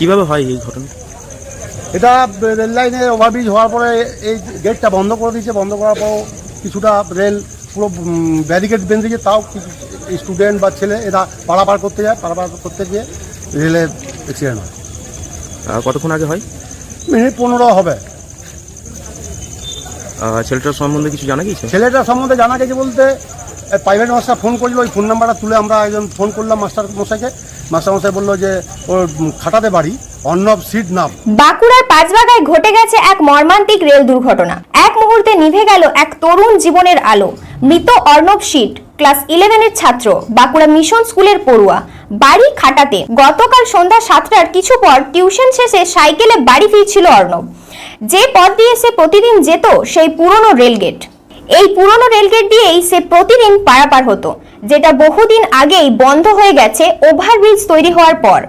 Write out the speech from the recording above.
কিভাবে হয় এই ঘটনা? এটা রেল লাইনের ওভারব্রিজ হওয়ার পরে এই গেটটা বন্ধ করে দিয়েছে। বন্ধ করার পর কিছুটা রেল পুরো ব্যারিকেড বেঁধে দিয়েছে, তাও স্টুডেন্ট বা ছেলে এরা পারাপার করতে যায়। পারাপার করতে গিয়ে রেলের অ্যাক্সিডেন্ট হয়। কতক্ষণ আগে হয়? মিনিট 15 হবে। ছেলেটার সম্বন্ধে কিছু জানা গিয়েছে? ছেলেটার সম্বন্ধে জানা গেছে বলতে প্রাইভেট মাস্টার ফোন করলো, ওই ফোন নাম্বারটা তুলে আমরা একজন ফোন করলাম মাস্টার মশাইকে। মাস্টার মশাই বললো যে ওর খাটাতে বাড়ি, অর্ণব সিট নাম। বাঁকুড়ার পাঁচবাগায় ঘটে গেছে এক মর্মান্তিক রেল দুর্ঘটনা। এক মুহূর্তে নিভে গেল এক তরুণ জীবনের আলো। মৃত অর্ণব সিট ক্লাস 11-এর ছাত্র, বাঁকুড়া মিশন স্কুলের পড়ুয়া, বাড়ি খাটাতে। গতকাল সন্ধ্যা 7টার কিছু পর টিউশন শেষে সাইকেলে বাড়ি ফিরছিল অর্ণব। যে পথ দিয়ে সে প্রতিদিন যেত সেই পুরনো রেলগেট। এই পুরনো রেলগেট দিয়েই সে প্রতিদিন পারাপার হতো, যেটা বহুদিন আগেই বন্ধ হয়ে গেছে ওভারব্রিজ তৈরি হওয়ার পর।